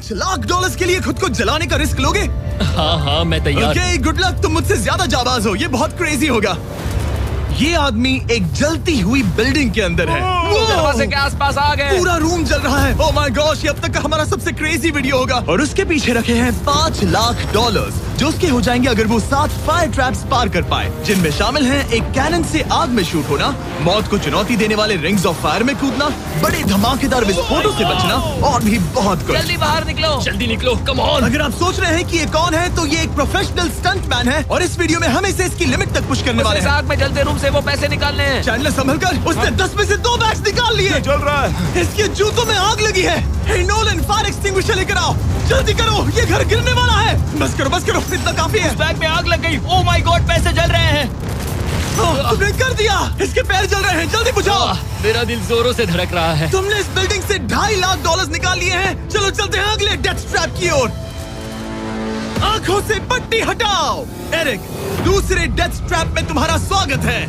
$5 लाख के लिए खुद को जलाने का रिस्क लोगे? हाँ मैं तैयार। ओके, गुड लक, तुम मुझसे ज्यादा जाबाज हो, ये बहुत क्रेजी होगा। ये आदमी एक जलती हुई बिल्डिंग के अंदर है। दरवाजे के आसपास आ गए। पूरा रूम जल रहा है। ओह माय गॉश, ये अब तक का हमारा सबसे क्रेजी वीडियो होगा। और उसके पीछे रखे हैं $5 लाख जो उसके हो जाएंगे अगर वो 7 फायर ट्रैप्स पार कर पाए, जिनमें शामिल हैं एक कैनन से आग में शूट होना, मौत को चुनौती देने वाले रिंग्स ऑफ फायर में कूदना, बड़े धमाकेदार विस्फोटों से बचना और भी बहुत कुछ। जल्दी बाहर निकलो, जल्दी निकलो, कम ऑन। अगर आप सोच रहे हैं कि ये कौन है, तो ये एक प्रोफेशनल स्टंट मैन है और इस वीडियो में हम इसे इसकी लिमिट तक पुश करने वाले हैं। आग में जलते रूम से वो पैसे निकालने हैं। चैनल संभल कर, उसने 10 में से 2 बैग्स निकाल लिए। चल रहा है। इसके जूतों में आग लगी है। हे नोलन, फायर एक्सटिंग्विशर लेकर आओ, जल्दी करो, ये घर गिरने वाला है। बस करो, इतना काफी है। बैग में आग लग गई। ओह माय गॉड, पैसे जल रहे हैं। तुमने कर दिया, इसके पैर जल रहे हैं, जल्दी बुझाओ। मेरा दिल जोरों से धड़क रहा है। तुमने इस बिल्डिंग से $2.5 लाख निकाल लिए हैं। चलो चलते हैं अगले डेथ ट्रैप की ओर। आंखों से पट्टी हटाओ। एरिक, दूसरे डेथ ट्रैप में तुम्हारा स्वागत है।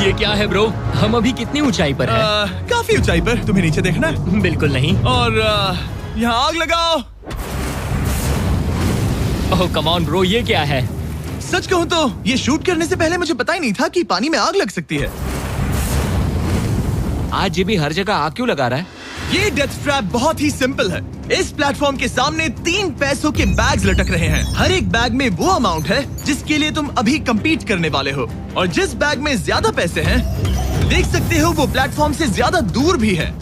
ये क्या है ब्रो? हम अभी कितनी ऊंचाई पर हैं? काफी ऊंचाई पर। तुम्हें नीचे देखना है? बिल्कुल नहीं। और यहाँ आग लगाओ। ओह कम ऑन ब्रो, ये क्या है? सच कहूँ तो ये शूट करने से पहले मुझे पता ही नहीं था कि पानी में आग लग सकती है। आज ये भी हर जगह आग क्यों लगा रहा है? ये डेथ ट्रैप बहुत ही सिंपल है। इस प्लेटफॉर्म के सामने 3 पैसों के बैग्स लटक रहे हैं। हर एक बैग में वो अमाउंट है जिसके लिए तुम अभी compete करने वाले हो, और जिस बैग में ज्यादा पैसे हैं, देख सकते हो वो प्लेटफॉर्म से ज्यादा दूर भी है।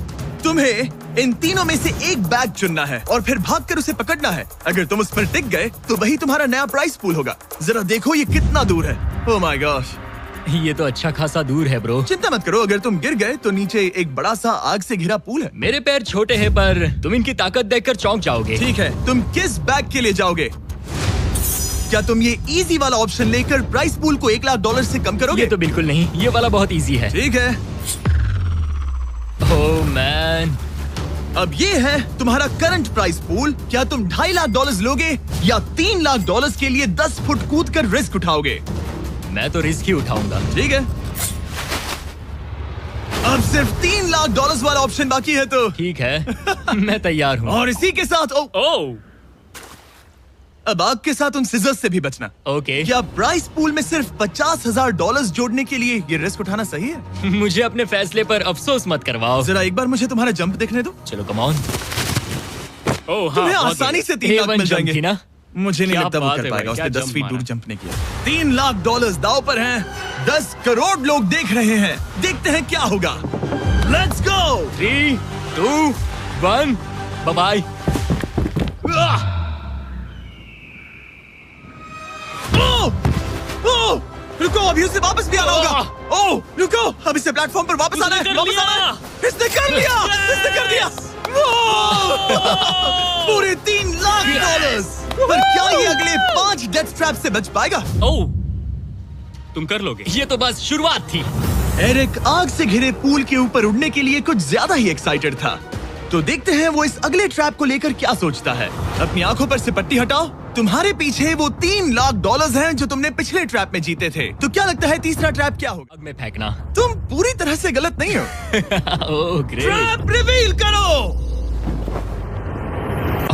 तुम्हें इन तीनों में से एक बैग चुनना है और फिर भागकर उसे पकड़ना है। अगर तुम उस पर टिक गए तो वही तुम्हारा नया प्राइस पूल होगा। जरा देखो ये कितना दूर है। ओह माय गॉश, ये तो अच्छा खासा दूर है ब्रो। चिंता मत करो, अगर तुम गिर गए तो नीचे एक बड़ा सा आग से घिरा पूल है। मेरे पैर छोटे हैं पर तुम इनकी ताकत देखकर चौंक जाओगे। ठीक है, तुम किस बैग के लिए जाओगे? क्या तुम ये इजी वाला ऑप्शन लेकर प्राइस पूल को $1 लाख से कम करोगे? ये तो बिल्कुल नहीं, ये वाला बहुत इजी है। ठीक है, ओह मैन, अब ये है तुम्हारा करंट प्राइस पूल। क्या तुम $2.5 लाख लोगे या $3 लाख के लिए 10 फुट कूद कर रिस्क उठाओगे? मैं तो रिस्क ही उठाऊंगा। ठीक है, अब सिर्फ $3 लाख वाला ऑप्शन बाकी है तो ठीक है मैं तैयार हूँ। और इसी के साथ ओह अब आग के साथ उन सिजर्स से भी बचना। ओके। क्या प्राइस पूल में सिर्फ $50,000 जोड़ने के लिए ये रिस्क उठाना सही है? मुझे अपने फैसले पर अफसोस मत करवाओ। जरा एक बार मुझे तुम्हारा जंप देखने दो। चलो कम ऑन। ओह हाँ, तुम्हें आसानी से 3 लाख मिल जाएंगे। ना? मुझे नहीं क्या लगता वो बात कर है पाएगा, भाई, उसने क्या 10 फीट जंप दूर मारा। जंप नहीं किया। $3 लाख दांव पर हैं। 10 करोड़ लोग देख रहे हैं। देखते हैं क्या होगा। Let's go. 3, 2, 1, bye bye. रुको, अभी उसे वापस भी आना होगा। ओह रुको, अब इसे प्लेटफॉर्म पर वापस आना है। वापस आना है। इसने कर लिया, इसने कर दिया। पूरे $3 लाख। पर क्या ये अगले 5 डेथ ट्रैप से बच पाएगा? ओह तुम कर लोगे। ये तो बस शुरुआत थी। एरिक आग से घिरे पूल के ऊपर उड़ने के लिए कुछ ज्यादा ही एक्साइटेड था। तो देखते हैं वो इस अगले ट्रैप को लेकर क्या सोचता है। अपनी आंखों पर से पट्टी हटाओ। तुम्हारे पीछे वो $3 लाख हैं जो तुमने पिछले ट्रैप में जीते थे। तो क्या लगता है तीसरा ट्रैप क्या होगा? आग में फेंकना। तुम पूरी तरह से गलत नहीं हो। Oh great. ट्रैप रिवील करो।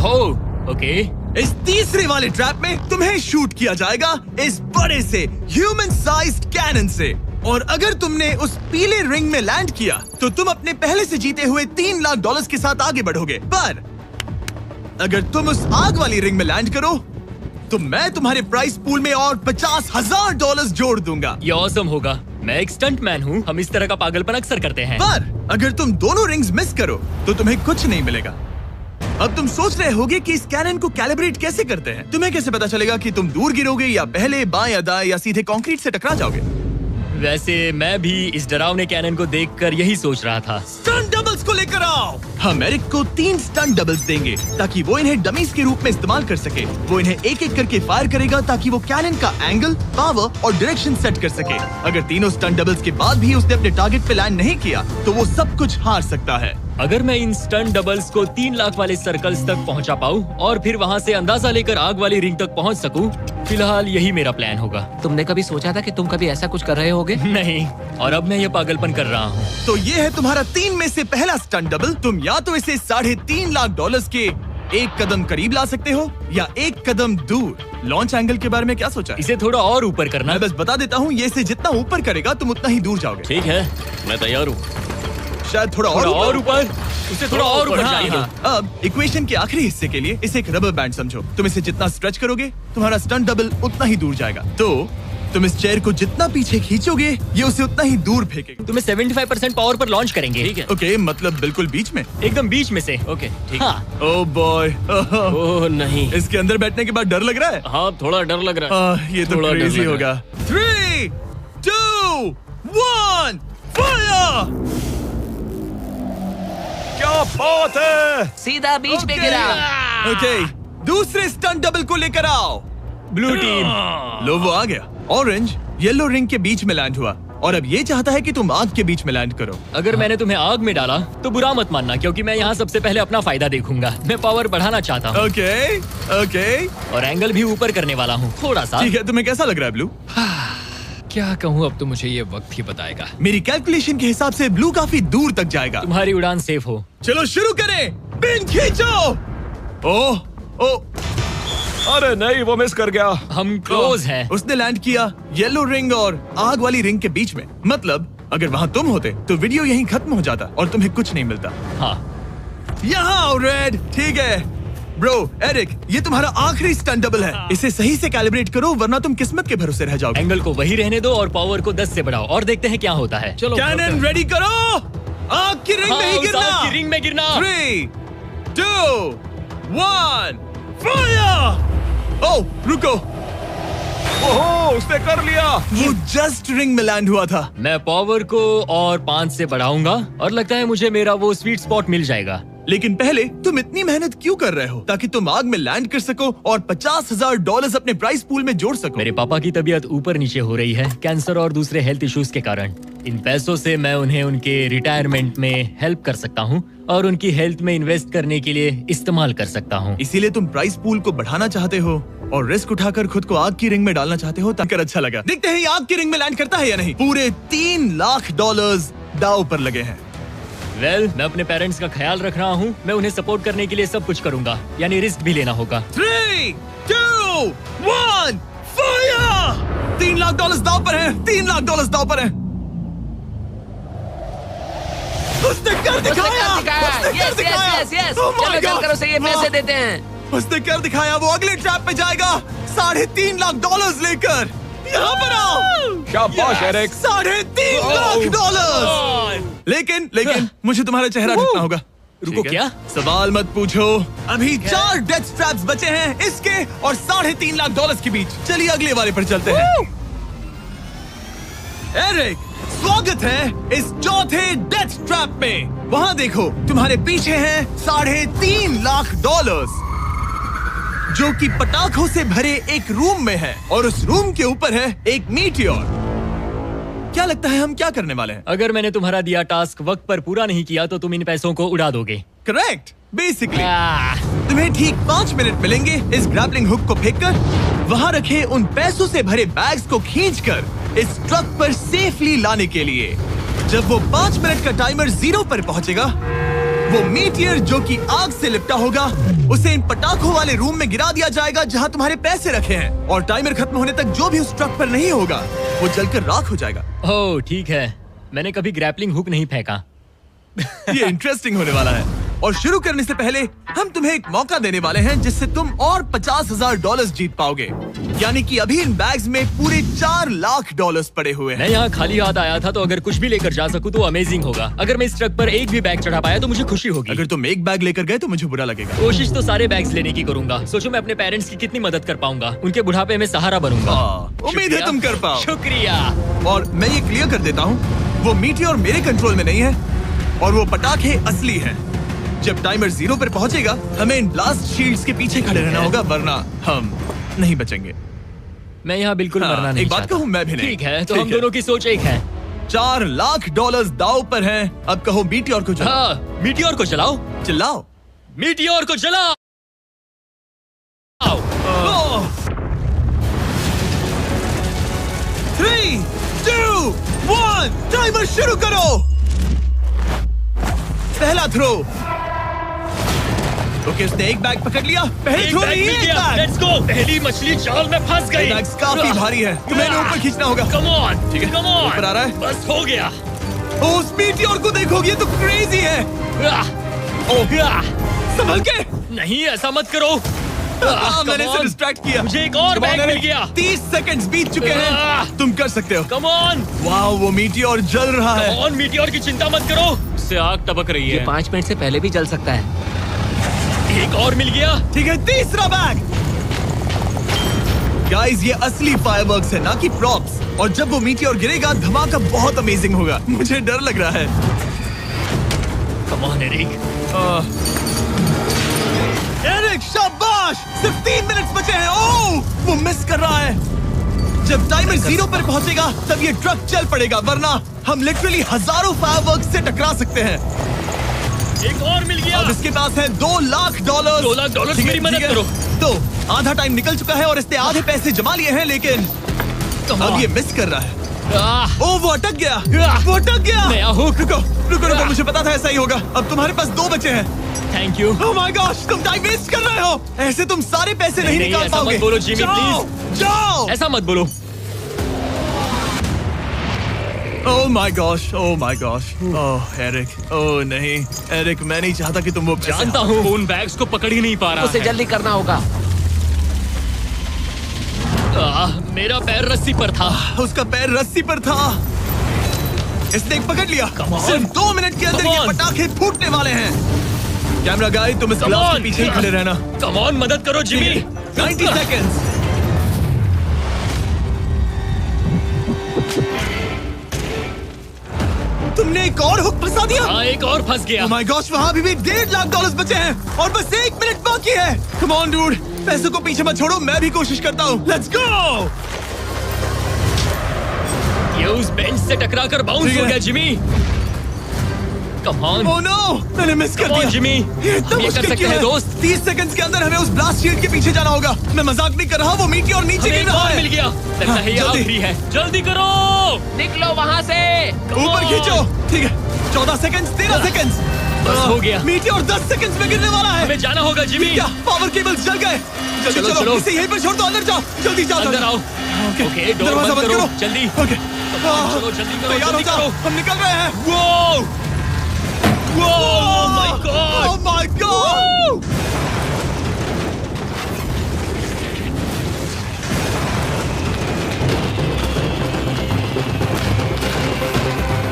Oh okay. इस तीसरे वाले ट्रैप में तुम्हें शूट किया जाएगा इस बड़े से ह्यूमन साइज्ड कैनन से, और अगर तुमने उस पीले रिंग में लैंड किया तो तुम अपने पहले से जीते हुए $3 लाख के साथ आगे बढ़ोगे। पर अगर तुम उस आग वाली रिंग में लैंड करो तो मैं तुम्हारे प्राइस पूल में और $50,000 जोड़ दूंगा। ये ऑसम होगा। मैं एक स्टंट मैन हूँ, हम इस तरह का पागलपन अक्सर करते हैं। पर अगर तुम दोनों रिंग्स मिस करो तो तुम्हें कुछ नहीं मिलेगा। अब तुम सोच रहे होगे कि इस कैनन को कैलिब्रेट कैसे करते हैं। तुम्हें कैसे पता चलेगा कि तुम दूर गिरोगे या पहले बाएं या दाएं या सीधे कंक्रीट से टकरा जाओगे? वैसे मैं भी इस डरावने कैनन को देखकर यही सोच रहा था। स्टंट डबल्स को लेकर आओ। हम एरिक को 3 स्टंट डबल्स देंगे ताकि वो इन्हें डमीज के रूप में इस्तेमाल कर सके। वो इन्हें एक एक करके फायर करेगा ताकि वो कैनन का एंगल, पावर और डायरेक्शन सेट कर सके। अगर तीनों स्टंट डबल्स के बाद भी उसने अपने टारगेट पे लैंड नहीं किया तो वो सब कुछ हार सकता है। अगर मैं इन स्टंट डबल्स को 3 लाख वाले सर्कल्स तक पहुंचा पाऊं और फिर वहां से अंदाजा लेकर आग वाली रिंग तक पहुंच सकूं, फिलहाल यही मेरा प्लान होगा। तुमने कभी सोचा था कि तुम कभी ऐसा कुछ कर रहे होगे? नहीं, और अब मैं ये पागलपन कर रहा हूँ। तो ये है तुम्हारा 3 में से पहला स्टंट डबल। तुम या तो इसे $3.5 लाख के एक कदम करीब ला सकते हो या एक कदम दूर। लॉन्च एंगल के बारे में क्या सोचा है? इसे थोड़ा और ऊपर करना। मैं बस बता देता हूँ, ये इसे जितना ऊपर करेगा तुम उतना ही दूर जाओगे। ठीक है, मैं तैयार हूँ। शायद थोड़ा और ऊपर, उसे थोड़ा और ऊपर हाँ, चाहिए। हाँ। अब इक्वेशन के आखिरी हिस्से के लिए इसे एक रबर बैंड समझो। तुम इसे जितना स्ट्रेच करोगे तुम्हारा स्टंट डबल उतना ही दूर जाएगा। तो तुम इस चेयर को जितना पीछे खींचोगे ये उसे उतना ही दूर फेंकेगा। तुम्हें 75% पावर पर लॉन्च करेंगे। ठीक है, ओके, मतलब बिल्कुल बीच में। एकदम बीच में से। ओके, ठीक। हाँ। ओह बॉय, ओह नहीं, इसके अंदर बैठने के बाद डर लग रहा है। हाँ थोड़ा डर लग रहा है। ये तो थोड़ा डर क्रेजी लग होगा। 3, 2, 1, फायर! क्या बात है! सीधा बीच में गिरा। ओके, दूसरे स्टंट डबल को लेकर आओ। Blue team. लो वो आ गया। ऑरेंज येलो रिंग के बीच में लैंड हुआ और अब ये चाहता है कि तुम आग के बीच में लैंड करो। अगर मैंने तुम्हें आग में डाला तो बुरा मत मानना, क्योंकि मैं यहाँ सबसे पहले अपना फायदा देखूंगा। मैं पावर बढ़ाना चाहता हूँ। ओके, ओके, और एंगल भी ऊपर करने वाला हूँ थोड़ा सा। ठीक है। तुम्हें कैसा लग रहा है ब्लू? क्या कहूँ, अब तो मुझे ये वक्त ही बताएगा। मेरी कैलकुलेशन के हिसाब से ब्लू काफी दूर तक जाएगा। तुम्हारी उड़ान सेफ हो। चलो शुरू करें। पिन खींचो। ओह, ओह, अरे नहीं, वो मिस कर गया। हम क्लोज हैं। उसने लैंड किया येलो रिंग और आग वाली रिंग के बीच में। मतलब अगर वहाँ तुम होते तो वीडियो यहीं खत्म हो जाता और तुम्हें कुछ नहीं मिलता। हाँ, यहाँ आओ रेड। ठीक है ब्रो, एरिक, ये तुम्हारा आखिरी स्टंट डबल है। इसे सही से कैलिब्रेट करो वरना तुम किस्मत के भरोसे रह जाओगे। एंगल को वही रहने दो और पावर को 10 से बढ़ाओ और देखते हैं क्या होता है। चलो कैनन रेडी करो। आग की रिंग में ही हाँ, उस गिरना। आग की रिंग में गिरना। 3, 2, 1, फायर! ओह, रुको। ओहो, उसने कर लिया। वो जस्ट रिंग में लैंड हुआ था। मैं पावर को और 5 से बढ़ाऊंगा और लगता है मुझे मेरा वो स्वीट स्पॉट मिल जाएगा। लेकिन पहले तुम इतनी मेहनत क्यों कर रहे हो? ताकि तुम आग में लैंड कर सको और $50,000 अपने प्राइस पूल में जोड़ सको। मेरे पापा की तबीयत ऊपर नीचे हो रही है, कैंसर और दूसरे हेल्थ इश्यूज के कारण। इन पैसों से मैं उन्हें उनके रिटायरमेंट में हेल्प कर सकता हूँ और उनकी हेल्थ में इन्वेस्ट करने के लिए इस्तेमाल कर सकता हूँ। इसीलिए तुम प्राइस पूल को बढ़ाना चाहते हो और रिस्क उठाकर खुद को आग की रिंग में डालना चाहते हो। ताकि अच्छा लगा। देखते हैं ये आग की रिंग में लैंड करता है या नहीं। पूरे $3 लाख दांव पर लगे हैं। वेल, मैं अपने पेरेंट्स का ख्याल रख रहा हूँ। मैं उन्हें सपोर्ट करने के लिए सब कुछ करूंगा, यानी रिस्क भी लेना होगा। 3, 2, 1, फायर! $3 लाख दांव पर है। $3 लाख दांव पर है। उसने कर दिखाया। Yes yes yes. Oh my चलो God! चल कर उसे ये पैसे देते हैं। उसने कर दिखाया। वो अगले ट्रैप पे जाएगा $3.5 लाख लेकर। यहाँ पर आओ। शाबाश एरिक। $3.5 लाख। लेकिन मुझे तुम्हारा चेहरा ढकना होगा। रुको, ठीक है? क्या? सवाल मत पूछो। अभी 4 डेथ ट्रैप्स बचे हैं, इसके और $3.5 लाख के बीच। चलिए अगले वाले पर चलते हैं। एरिक, स्वागत है इस चौथे डेथ ट्रैप में। वहाँ देखो, तुम्हारे पीछे हैं $3.5 लाख, जो कि पटाखों से भरे एक रूम में है और उस रूम के ऊपर है एक मीटियोर। क्या लगता है हम क्या करने वाले हैं? अगर मैंने तुम्हारा दिया टास्क वक्त पर पूरा नहीं किया तो तुम इन पैसों को उड़ा दोगे। करेक्ट। बेसिकली आह, तुम्हें ठीक 5 मिनट मिलेंगे इस ग्रैपलिंग हुक को फेंककर वहाँ रखे उन पैसों से भरे बैग्स को खींचकर इस ट्रक पर सेफली लाने के लिए। जब वो 5 मिनट का टाइमर 0 पर पहुंचेगा, वो मीटियर जो कि आग से लिपटा होगा उसे इन पटाखों वाले रूम में गिरा दिया जाएगा जहाँ तुम्हारे पैसे रखे हैं। और टाइमर खत्म होने तक जो भी उस ट्रक पर नहीं होगा वो जलकर राख हो जाएगा। ओह ठीक है, मैंने कभी ग्रैपलिंग हुक नहीं फेंका। ये इंटरेस्टिंग होने वाला है। और शुरू करने से पहले हम तुम्हें एक मौका देने वाले हैं जिससे तुम और $50,000 जीत पाओगे। यानी कि अभी इन बैग्स में पूरे $4 लाख पड़े हुए हैं। मैं यहाँ खाली हाथ आया था, तो अगर कुछ भी लेकर जा सकूं तो अमेजिंग होगा। अगर मैं इस ट्रक पर एक भी बैग चढ़ा पाया तो मुझे खुशी होगी। अगर तुम एक बैग लेकर गए तो मुझे बुरा लगेगा। कोशिश तो सारे बैग्स लेने की करूंगा। सोचो मैं अपने पेरेंट्स की कितनी मदद कर पाऊंगा। उनके बुढ़ापे में सहारा बनूंगा। उम्मीद है तुम कर पाओ। शुक्रिया। और मैं ये क्लियर कर देता हूँ, वो मीटियोर मेरे कंट्रोल में नहीं है और वो पटाखे असली हैं। जब टाइमर 0 पर पहुंचेगा हमें इन ब्लास्ट शील्ड्स के पीछे खड़े रहना होगा, वरना हम नहीं बचेंगे। मैं यहाँ बिल्कुल मरना नहीं एक बात चाहता। कहूँ, मैं भी नहीं। ठीक है, तो ठीक हम है। दोनों की सोच एक है। $4 लाख दाव पर हैं। अब कहो मीटियोर को जलाओ। हाँ, मीटियोर को चलाओ। चिल्लाओ। मीटियोर को चलाओ। 3, 2, 1, टाइमर शुरू करो। पहला थ्रो। ओके, उसने एक बैग पकड़ लिया। पहले थ्रो नहीं है, एक बैग। Let's go. पहली मछली जाल में फंस गई। बैग्स काफी भारी है, तुम्हें इन्हें ऊपर खींचना होगा। कम ऑन, ठीक है, कम ऑन। ऊपर आ रहा है। बस हो गया। ओ, उस मीटियोर को देखोगे, ये तो क्रेजी है। संभल के। नहीं, ऐसा मत करो। मैंने इसे डिस्ट्रैक्ट किया। मुझे एक और बैग मिल गया। 30 सेकंड्स बीत चुके हैं। तुम कर सकते हो। Come on. वाह, वो मीटियोर जल रहा है। कम ऑन, मीटियोर की चिंता मत करो। इससे आग टपक रही ये है। 5 मिनट से पहले भी जल सकता है। एक और मिल गया। ठीक है, तीसरा बैग। गाइस, ये असली फायरवर्क्स है, ना कि प्रॉप्स। और जब वो मीटियोर गिरेगा, धमाका बहुत अमेजिंग होगा। मुझे डर लग रहा है। Come on Eric. एरिक, शाबाश! सिर्फ 3 मिनट बचे हैं। ओह, वो मिस कर रहा है। जब टाइमर 0 पर पहुंचेगा, तब ये ट्रक चल पड़ेगा, वरना हम लिटरली हजारों फायरवर्क्स से टकरा सकते हैं। एक और मिल गया। अब इसके पास है $2 लाख। $2 लाख, ठीक है, मेरी मदद ठीक है। करो। तो आधा टाइम निकल चुका है और इसने आधे पैसे जमा लिए हैं, लेकिन अब ये मिस कर रहा है। ओह, वो अटक गया। वो अटक गया। नया हुक। रुको रुको रुको, मुझे पता था ऐसा ही होगा। अब तुम्हारे पास 2 बचे हैं। Thank you. Oh my gosh, तुम टाइम वेस्ट कर रहे हो। ऐसे तुम सारे पैसे नहीं निकाल ऐसा पाओगे। मत बोलो जिमी, जाओ, प्लीज। जाओ। ऐसा मत बोलो। Oh my gosh, oh my gosh. Oh Eric, oh नहीं एरिक, मैं नहीं चाहता कि तुम वो पैसे जानता हूँ उन बैग्स को पकड़ ही नहीं पा रहा उसे है। जल्दी करना होगा। मेरा पैर रस्सी पर था। उसका पैर रस्सी पर था। इसने एक पकड़ लिया। Come on. सिर्फ 2 मिनट के अंदर Come ये on. पटाखे फूटने वाले हैं। कैमरा गाय, तुम इस ग्लास के पीछे ही खड़े रहना। कम ऑन, मदद करो जिमी। 90 सेकेंड्स। तुमने एक और हुक फंसा दिया। हाँ, एक और फंस गया। Oh my gosh, वहाँ अभी भी $1.5 लाख बचे हैं और बस 1 मिनट बाकी है। Come on, dude, पैसों को पीछे मत छोड़ो, मैं भी कोशिश करता हूँ। Let's go! ये उस बेंच से टकरा कर बाउंस ठीक हो है। गया Jimmy. Come on. Oh no, मैंने मिस कर Come on, दिया। जिमी। ये इतना हम ये कर मुश्किल सकते क्यों हैं, है? दोस्त। 30 सेकंड्स के अंदर हमें उस ब्लास्ट शील्ड के पीछे जाना होगा। मैं मजाक नहीं कर रहा, वो मीटियोर नीचे हमें गिर एक रहा और है। मिल गया। लगता है ये जल्दी। आखिरी है। जल्दी करो। निकलो वहाँ से। ऊपर on. खींचो। ठीक है, 14 सेकंड्स, 13 सेकंड्स। बस हो गया। मीटियोर 10 सेकंड्स में गिरने वाला है। हमें जाना होगा जिमी। क्या पावर केबल्स जल गए? जल्दी चलो, चलो। इसे यहीं पर छोड़ दो, अंदर जाओ। जल्दी जाओ। अंदर आओ। ओके, डोर दरवाजा बंद करो। जल्दी। ओके, चलो, जल्दी करो, तैयार हो जल्दी जाओ, करो। हम निकल रहे हैं। वो oh my God. Oh my God.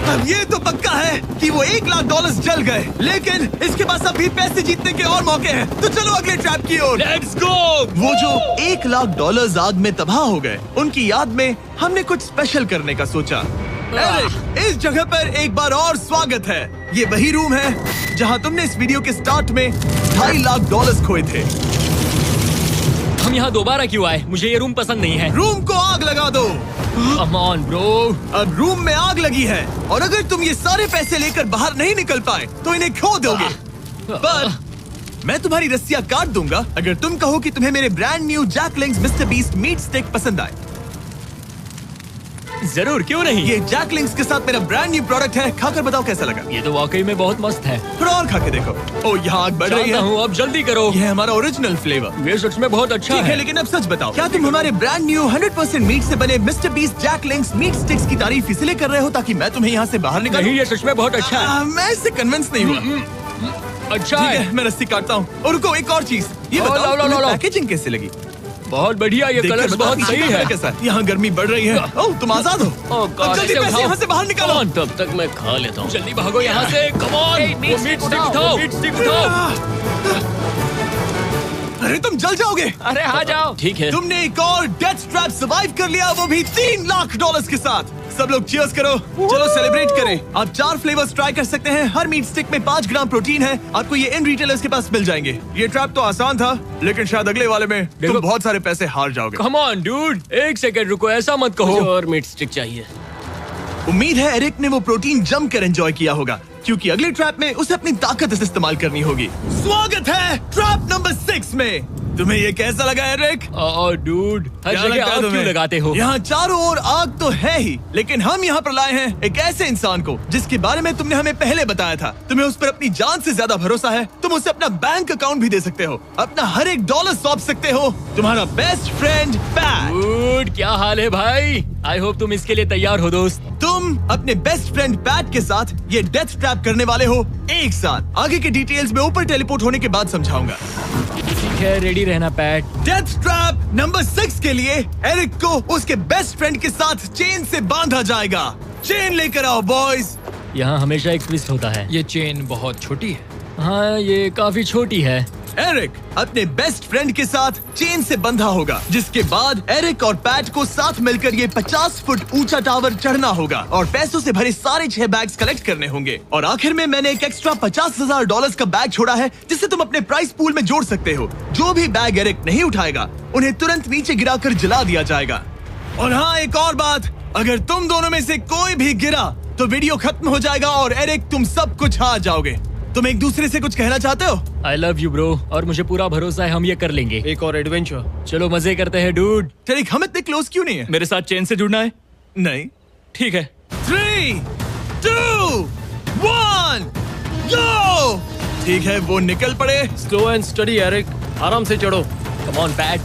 अब ये तो पक्का है कि वो $1 लाख जल गए, लेकिन इसके पास अभी पैसे जीतने के और मौके हैं। तो चलो अगले ट्रैप की ओर। Let's go. वो जो $1 लाख आग में तबाह हो गए, उनकी याद में हमने कुछ स्पेशल करने का सोचा। एरिक, इस जगह पर एक बार और स्वागत है। ये वही रूम है जहां तुमने इस वीडियो के स्टार्ट में $2.5 लाख खोए थे। हम यहाँ दोबारा क्यों आए? मुझे ये रूम पसंद नहीं है। रूम को आग लगा दो। Come on bro. अब रूम में आग लगी है और अगर तुम ये सारे पैसे लेकर बाहर नहीं निकल पाए तो इन्हें खो दोगे। पर मैं तुम्हारी रस्सियां काट दूंगा अगर तुम कहो कि तुम्हें मेरे brand new Jack Links Mister Beast meat stick पसंद आए। जरूर, क्यों नहीं। ये जैकलिंग्स के साथ मेरा ब्रांड न्यू प्रोडक्ट है, खाकर बताओ कैसा लगा। ये तो वाकई में बहुत मस्त है। थोड़ा और खा के देखो। ओ, यहाँ आग बढ़ रही जानता है। हूँ, अब जल्दी करो। ये है हमारा ओरिजिनल फ्लेवर। ये सच में बहुत अच्छा ठीक है, लेकिन अब सच बताओ, क्या तुम हमारे ब्रांड न्यू 100% मीट से बने मिस्टर बीस्ट जैकलिंग्स मीट स्टिक्स की तारीफ इसलिए कर रहे हो ताकि मैं तुम्हें यहाँ से बाहर निकालूं? नहीं, ये सच में बहुत अच्छा है। मैं इससे कन्विंस नहीं हुआ। अच्छा ठीक है। है, मैं रस्सी काटता हूँ। और रुको, एक और चीज, ये लो, बताओ लो, लो, तुम्हें लो। पैकेजिंग कैसे लगी? बहुत बढ़िया, ये देखकर कलर्स बताओ बहुत पीछे सही का है। कैसा है? यहाँ गर्मी बढ़ रही है। ओह, तुम आजाद हो। अब जल्दी पैसे यहाँ से बाहर निकालो। तब तक मैं खा लेता हूँ। जल्दी भागो यहाँ से। Come on. Hey, meat stick उठाओ। मीट स्टिक उठाओ। अरे तुम जल जाओगे। अरे आ जाओ। ठीक है। तुमने एक और डेथ ट्रैप सर्वाइव कर लिया, वो भी $3 लाख के साथ। सब लोग चीयर्स करो। चलो सेलिब्रेट करें। आप 4 फ्लेवर्स ट्राई कर सकते हैं। हर मीट स्टिक में 5 ग्राम प्रोटीन है। आपको ये इन रिटेलर्स के पास मिल जाएंगे। ये ट्रैप तो आसान था, लेकिन शायद अगले वाले में तुम देखो। बहुत सारे पैसे हार जाओगे। कम ऑन डूड, एक सेकंड रुको, ऐसा मत कहो। और मीट स्टिक चाहिए। उम्मीद है एरिक ने वो प्रोटीन जम कर एंजॉय किया होगा, क्योंकि अगले ट्रैप में उसे अपनी ताकत इस्तेमाल करनी होगी। स्वागत है ट्रैप नंबर 6 में। तुम्हें ये कैसा लगा एरिक? डूड, हर क्या जगह लगता है आग क्यों तुम्हें? लगाते हो? यहाँ चारों ओर आग तो है ही, लेकिन हम यहाँ पर लाए हैं एक ऐसे इंसान को जिसके बारे में तुमने हमें पहले बताया था। तुम्हें उस पर अपनी जान से ज्यादा भरोसा है। तुम उसे अपना बैंक अकाउंट भी दे सकते हो, अपना हर एक डॉलर सौंप सकते हो। तुम्हारा बेस्ट फ्रेंड पैट। डूड, क्या हाल है भाई? आई होप तुम इसके लिए तैयार हो दोस्त। तुम अपने बेस्ट फ्रेंड पैट के साथ ये डेथ ट्रैप करने वाले हो एक साथ। आगे के डिटेल्स में ऊपर टेलीपोर्ट होने के बाद समझाऊंगा। ठीक है, रेडी रहना पैट। डेथ ट्रैप नंबर 6 के लिए एरिक को उसके बेस्ट फ्रेंड के साथ चेन से बांधा जाएगा। चेन लेकर आओ बॉयज। यहाँ हमेशा एक ट्विस्ट होता है। ये चेन बहुत छोटी है। हाँ, ये काफी छोटी है। एरिक अपने बेस्ट फ्रेंड के साथ चेन से बंधा होगा, जिसके बाद एरिक और पैट को साथ मिलकर ये 50 फुट ऊंचा टावर चढ़ना होगा और पैसों से भरे सारे 6 बैग्स कलेक्ट करने होंगे। और आखिर में मैंने एक एक्स्ट्रा $50,000 का बैग छोड़ा है, जिसे तुम अपने प्राइस पूल में जोड़ सकते हो। जो भी बैग एरिक नहीं उठाएगा, उन्हें तुरंत नीचे गिराकर जला दिया जाएगा। और हाँ, एक और बात, अगर तुम दोनों में से कोई भी गिरा तो वीडियो खत्म हो जाएगा और एरिक तुम सब कुछ हार जाओगे। तुम एक दूसरे से कुछ कहना चाहते हो? आई लव यू ब्रो, और मुझे पूरा भरोसा है हम ये कर लेंगे। एक और एडवेंचर। चलो मजे करते हैं डूड। एरिक, हम इतने क्लोज क्यों नहीं है? मेरे साथ चेन से जुड़ना है? नहीं। ठीक है। 3, 2, 1, गो! ठीक है, वो निकल पड़े। स्लो एंड स्टडी एरिक, आराम से चढ़ो। कम ऑन पैट,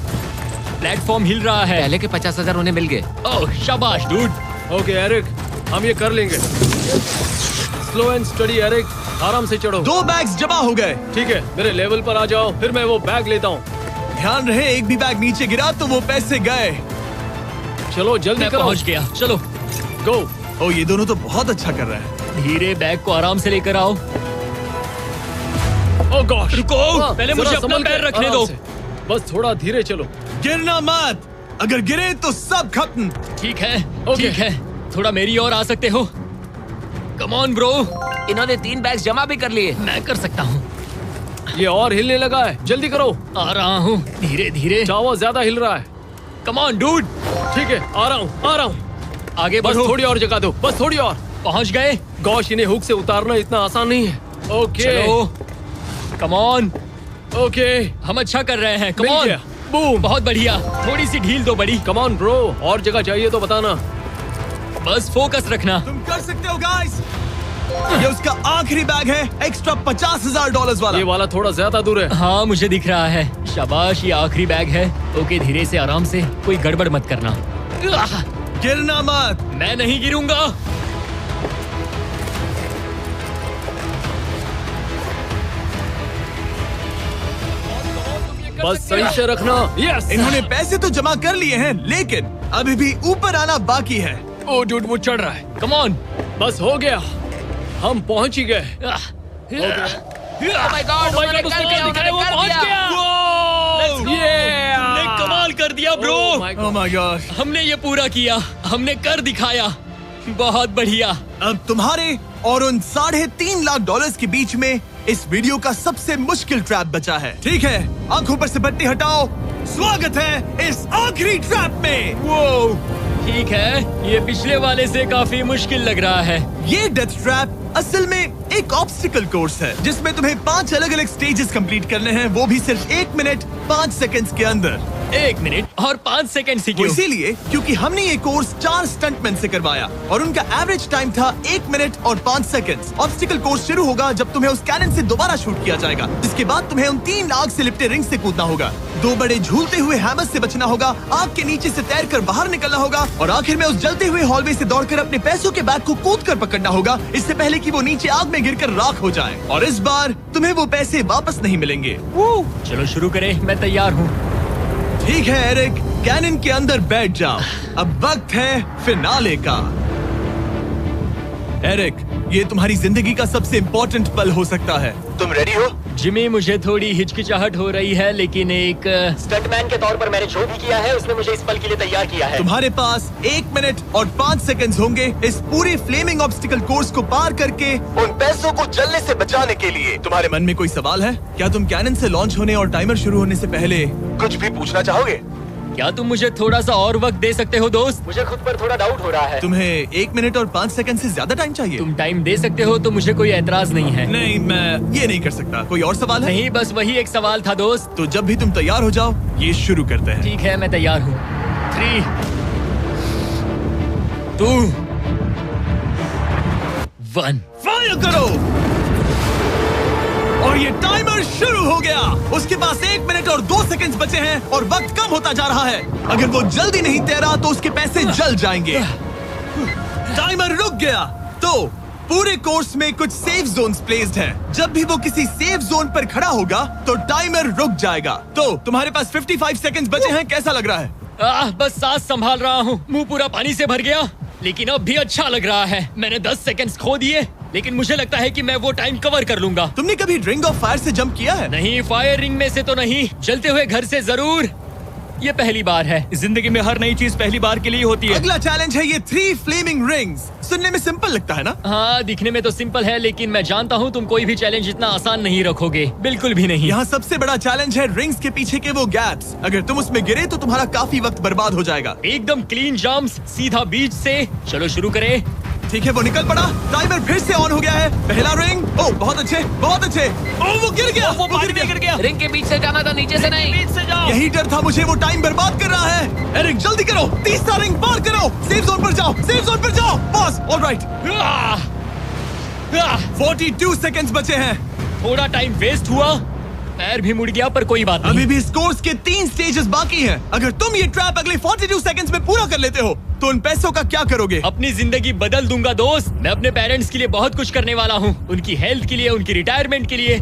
प्लेटफॉर्म हिल रहा है। पहले के 50,000 उन्हें मिल गए। ओह शाबाश डूड। ओके एरिक, हम ये कर लेंगे। स्लो एंड स्टडी एरिक, आराम से चढ़ो। 2 बैग्स जमा हो गए। ठीक है, मेरे लेवल पर आ जाओ, फिर मैं वो बैग लेता हूँ। ध्यान रहे, एक भी बैग नीचे गिरा तो वो पैसे गए। चलो जल्दी मैं करो। पहुंच गया। चलो गो। ओ, ये दोनों तो बहुत अच्छा कर रहे हैं। धीरे बैग को आराम से लेकर आओ। ओह गॉड, रुको, पहले मुझे अपना पैर रखने दो। बस थोड़ा धीरे चलो। गिरना मत, अगर गिरे तो सब खत्म। ठीक है, ओके। ठीक है, थोड़ा मेरी ओर आ सकते हो? Come on bro. इन्होंने 3 बैग्स जमा भी कर लिए। मैं कर सकता हूँ। ये और हिलने लगा है, जल्दी करो। आ रहा हूँ, धीरे धीरे। टावर ज्यादा हिल रहा है। Come on dude. ठीक है, आ रहा हूँ। आगे बस बढ़ो। थोड़ी और जगह दो, बस थोड़ी और। पहुँच गए। गॉश, इन्हें हुक से उतारना इतना आसान नहीं है। ओके, चलो कम ऑन। ओके, हम अच्छा कर रहे हैं। कम मिल ऑन। गया। बूम। बहुत बढ़िया, थोड़ी सी ढील दो बड़ी। कम ऑन ब्रो, और जगह चाहिए तो बताना। बस फोकस रखना। तुम कर सकते हो गाइस। ये उसका आखिरी बैग है, एक्स्ट्रा $50,000 वाला। ये वाला थोड़ा ज्यादा दूर है। हाँ मुझे दिख रहा है। शाबाश, ये आखिरी बैग है। ओके, धीरे से आराम से, कोई गड़बड़ मत करना। आह, गिरना मत। मैं नहीं गिरूंगा। बस सही से रखना। यस। इन्होंने पैसे तो जमा कर लिए हैं, लेकिन अभी भी ऊपर आना बाकी है। ओ डूड, वो चढ़ रहा है। Come on. बस हो गया, हम पहुंच ही गए। Oh my God, उसने क्या दिखाया, वो पहुंच गया। हमने कमाल कर दिया ब्रो। Oh my gosh। हमने ये पूरा किया, हमने कर दिखाया। बहुत बढ़िया। अब तुम्हारे और उन $3.5 लाख के बीच में इस वीडियो का सबसे मुश्किल ट्रैप बचा है। ठीक है, आंखों पर से पट्टी हटाओ। स्वागत है इस आखिरी ट्रैप में। वो ठीक है, ये पिछले वाले से काफी मुश्किल लग रहा है। ये डेथ ट्रैप असल में एक ऑब्स्टिकल कोर्स है, जिसमें तुम्हें 5 अलग-अलग स्टेजेस कंप्लीट करने हैं, वो भी सिर्फ 1 मिनट 5 सेकंड्स के अंदर। 1 मिनट और 5 सेकंड ही वो क्यों? इसीलिए क्योंकि हमने ये कोर्स 4 स्टंटमैन से करवाया और उनका एवरेज टाइम था 1 मिनट और 5 सेकंड्स। ऑब्स्टिकल कोर्स शुरू होगा जब तुम्हें उस कैनन से दोबारा शूट किया जाएगा, जिसके बाद तुम्हें उन 3 लाख से लिपटे रिंग से कूदना होगा, 2 बड़े झूलते हुए हैमर से बचना होगा, आग के नीचे से तैरकर बाहर निकलना होगा और आखिर में उस जलते हुए हॉलवे से दौड़कर अपने पैसों के बैग को कूदकर पकड़ना होगा, इससे पहले कि वो नीचे आग में गिरकर राख हो जाए। और इस बार तुम्हें वो पैसे वापस नहीं मिलेंगे। चलो शुरू करें, मैं तैयार हूँ। ठीक है एरिक, कैनन के अंदर बैठ जाओ। अब वक्त है फिनाले का। एरिक, ये तुम्हारी जिंदगी का सबसे इम्पोर्टेंट पल हो सकता है। तुम रेडी हो? जिमी, मुझे थोड़ी हिचकिचाहट हो रही है, लेकिन एक स्टंटमैन के तौर पर मैंने जो भी किया है उसने मुझे इस पल के लिए तैयार किया है। तुम्हारे पास 1 मिनट और 5 सेकंड्स होंगे इस पूरी फ्लेमिंग ऑब्स्टिकल कोर्स को पार करके उन पैसों को जलने से बचाने के लिए। तुम्हारे मन में कोई सवाल है? क्या तुम कैनन से लॉन्च होने और टाइमर शुरू होने से पहले कुछ भी पूछना चाहोगे? क्या तुम मुझे थोड़ा सा और वक्त दे सकते हो दोस्त? मुझे खुद पर थोड़ा डाउट हो रहा है। तुम्हें 1 मिनट और 5 सेकंड से ज्यादा टाइम चाहिए? तुम टाइम दे सकते हो तो मुझे कोई एतराज नहीं है। नहीं, मैं ये नहीं कर सकता। कोई और सवाल है? नहीं, बस वही एक सवाल था दोस्त। तो जब भी तुम तैयार हो जाओ, ये शुरू करते हैं। ठीक है, मैं तैयार हूँ। 3, 2, 1। फायर करो! और ये टाइमर शुरू हो गया। उसके पास 1 मिनट और 2 सेकंड बचे हैं और वक्त कम होता जा रहा है। अगर वो जल्दी नहीं तैरा तो उसके पैसे जल जाएंगे। टाइमर रुक गया। तो पूरे कोर्स में कुछ सेफ जोन्स प्लेस्ड हैं। जब भी वो किसी सेफ जोन पर खड़ा होगा तो टाइमर रुक जाएगा। तो तुम्हारे पास 55 सेकंड्स बचे हैं। कैसा लग रहा है? बस सांस संभाल रहा हूँ। मुंह पूरा पानी से भर गया, लेकिन अब भी अच्छा लग रहा है। मैंने 10 सेकंड्स खो दिए, लेकिन मुझे लगता है कि मैं वो टाइम कवर कर लूंगा। तुमने कभी रिंग ऑफ फायर से जंप किया है? नहीं, फायर रिंग में से तो नहीं, जलते हुए घर से जरूर। ये पहली बार है। जिंदगी में हर नई चीज पहली बार के लिए होती है। अगला चैलेंज है ये 3 फ्लेमिंग रिंग्स। सुनने में सिंपल लगता है ना? हाँ, दिखने में तो सिंपल है, लेकिन मैं जानता हूँ तुम कोई भी चैलेंज इतना आसान नहीं रखोगे। बिल्कुल भी नहीं। यहाँ सबसे बड़ा चैलेंज है रिंग्स के पीछे के वो गैप्स। अगर तुम उसमें गिरे तो तुम्हारा काफी वक्त बर्बाद हो जाएगा। एकदम क्लीन जंप्स, सीधा बीच से। चलो शुरू करें। ठीक है, वो निकल पड़ा। टाइमर फिर से ऑन हो गया है। पहला रिंग। ओह, बहुत अच्छे, बहुत अच्छे। ओह, वो गिर गया। वो गिर गया। रिंग के बीच से जाना था, नीचे से नहीं। बीच से जाओ। यही डर था मुझे, वो टाइम बर्बाद कर रहा है। एरिक जल्दी करो, तीसरा रिंग पार करो। सेफ जोन पर जाओ, सेफ जोन पर जाओ। Boss, alright. 42 सेकंड्स बचे हैं। थोड़ा टाइम वेस्ट हुआ, पैर भी मुड़ गया, पर कोई बात नहीं। अभी भी इस कोर्स के 3 स्टेजेस बाकी हैं। अगर तुम ये ट्रैप अगले 42 सेकंड्स में पूरा कर लेते हो तो उन पैसों का क्या करोगे? अपनी जिंदगी बदल दूंगा दोस्त। मैं अपने पेरेंट्स के लिए बहुत कुछ करने वाला हूँ, उनकी हेल्थ के लिए, उनकी रिटायरमेंट के लिए।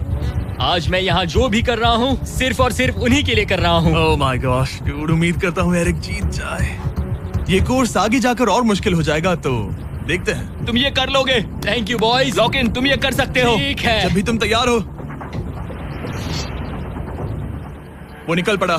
आज मैं यहाँ जो भी कर रहा हूँ सिर्फ और सिर्फ उन्हीं के लिए कर रहा हूँ। ओह माय गॉश, डूड, उम्मीद करता हूँ एरिक जीत जाए। ये कोर्स आगे जाकर और मुश्किल हो जाएगा, तो देखते हैं। तुम ये कर लोगे। Thank you boys. Lock in, तुम ये कर सकते हो। ठीक है। जब भी तुम तैयार हो। वो निकल पड़ा।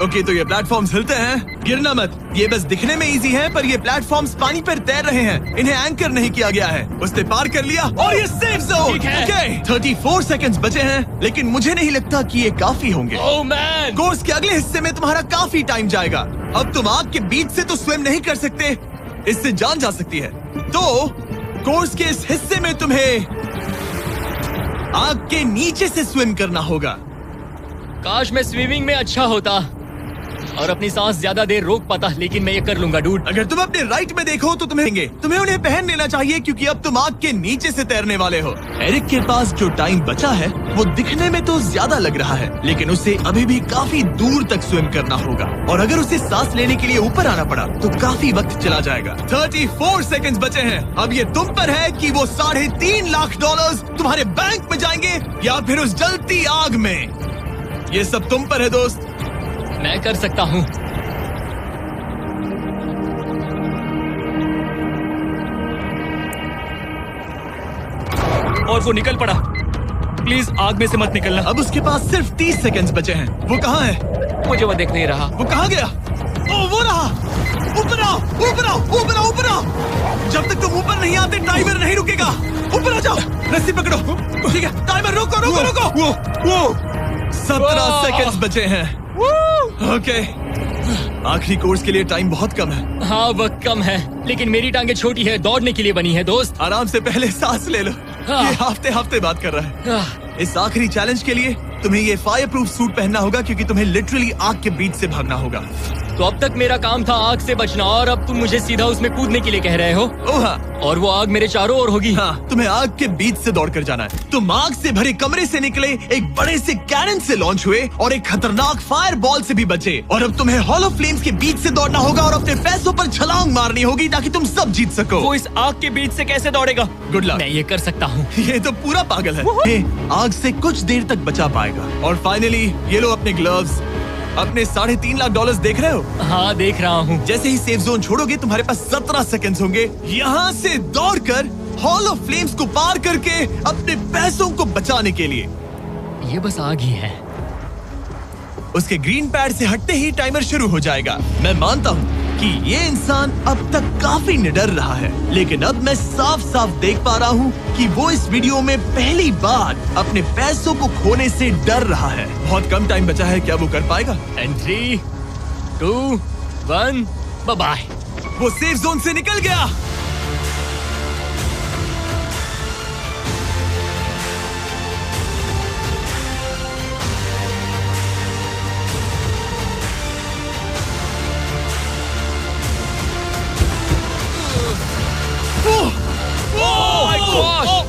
ओके, तो ये प्लेटफॉर्म्स हिलते हैं। गिरना मत। ये बस दिखने में इजी है, पर ये प्लेटफॉर्म्स पानी पर तैर रहे हैं। इन्हें एंकर नहीं किया गया है। उसने पार कर लिया और ये सेफ जोन। ठीक है। ओके, 34 सेकंड्स बचे हैं, लेकिन मुझे नहीं लगता कि ये काफी होंगे। Oh man. कोर्स के अगले हिस्से में तुम्हारा काफी टाइम जाएगा। अब तुम आग के बीच से तो स्विम नहीं कर सकते, इससे जान जा सकती है। तो कोर्स के इस हिस्से में तुम्हें आग के नीचे से स्विम करना होगा। काश मैं स्विमिंग में अच्छा होता और अपनी सांस ज्यादा देर रोक पाता, लेकिन मैं ये कर लूंगा डूड। अगर तुम अपने राइट में देखो तो तुम्हें उन्हें पहन लेना चाहिए, क्योंकि अब तुम आग के नीचे से तैरने वाले हो। एरिक के पास जो टाइम बचा है वो दिखने में तो ज्यादा लग रहा है, लेकिन उसे अभी भी काफी दूर तक स्विम करना होगा। और अगर उसे सांस लेने के लिए ऊपर आना पड़ा तो काफी वक्त चला जाएगा। 34 सेकंड्स बचे हैं। अब ये तुम पर है कि वो $3.5 लाख तुम्हारे बैंक में जाएंगे या फिर उस जलती आग में। ये सब तुम पर है दोस्त। मैं कर सकता हूँ। और वो निकल पड़ा। प्लीज आग में से मत निकलना। अब उसके पास सिर्फ 30 सेकंड्स बचे हैं। वो कहाँ है? मुझे वो देख नहीं रहा। वो कहाँ गया? ओ, वो रहा। ऊपर आओ, ऊपर आओ, ऊपर आओ, ऊपर आओ। जब तक तुम ऊपर नहीं आते टाइमर नहीं रुकेगा। ऊपर आ जाओ, रस्सी पकड़ो। ठीक है, टाइमर रोको, रोको, रोको। वो 17 सेकंड्स बचे हैं। ओके, आखिरी कोर्स के लिए टाइम बहुत कम है। हाँ, वक्त कम है, लेकिन मेरी टांगे छोटी है, दौड़ने के लिए बनी है दोस्त। आराम से पहले सांस ले लो। हाँ। ये हफ्ते बात कर रहा है। इस आखिरी चैलेंज के लिए तुम्हें ये फायर प्रूफ सूट पहनना होगा, क्योंकि तुम्हें लिटरली आग के बीच से भागना होगा। तो अब तक मेरा काम था आग से बचना, और अब तुम मुझे सीधा उसमें कूदने के लिए कह रहे हो। ओह हाँ। और वो आग मेरे चारों ओर होगी। हाँ, तुम्हें आग के बीच से दौड़ कर जाना है। तुम आग से भरे कमरे से निकले, एक बड़े से कैनन से लॉन्च हुए और एक खतरनाक फायर बॉल से भी बचे। और अब तुम्हें हॉलो फ्लेम्स के बीच से दौड़ना होगा और अपने पैसों पर छलांग मारनी होगी ताकि तुम सब जीत सको। वो इस आग के बीच से कैसे दौड़ेगा? Good luck. मैं ये कर सकता हूँ। ये तो पूरा पागल है। ये आग से कुछ देर तक बचा पाएगा। और फाइनली ये लो अपने ग्लव्स। अपने $3.5 लाख देख रहे हो? हाँ, देख रहा हूँ। जैसे ही सेफ जोन छोड़ोगे तुम्हारे पास 17 सेकंड्स होंगे यहाँ से दौड़कर हॉल ऑफ फ्लेम्स को पार करके अपने पैसों को बचाने के लिए। ये बस आग ही है। उसके ग्रीन पैड से हटते ही टाइमर शुरू हो जाएगा। मैं मानता हूँ कि ये इंसान अब तक काफी निडर रहा है, लेकिन अब मैं साफ साफ देख पा रहा हूँ कि वो इस वीडियो में पहली बार अपने पैसों को खोने से डर रहा है। बहुत कम टाइम बचा है, क्या वो कर पाएगा? And 3, 2, 1, bye. वो सेफ जोन से निकल गया।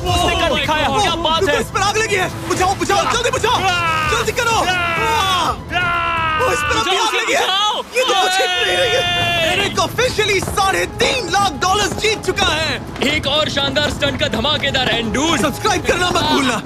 उसने कर दिखाया, क्या बात है? इस पर आग लगी है। बुझाओ बुझाओ, जल्दी बुझाओ, जल्दी करो। इस पर अभी आग लगी है। ये तो कुछ हिट नहीं रही है। एरिक ऑफिशियली $3.5 लाख जीत चुका है। एक और शानदार स्टंट का धमाकेदार एंड डूड। सब्सक्राइब करना मत भूलना।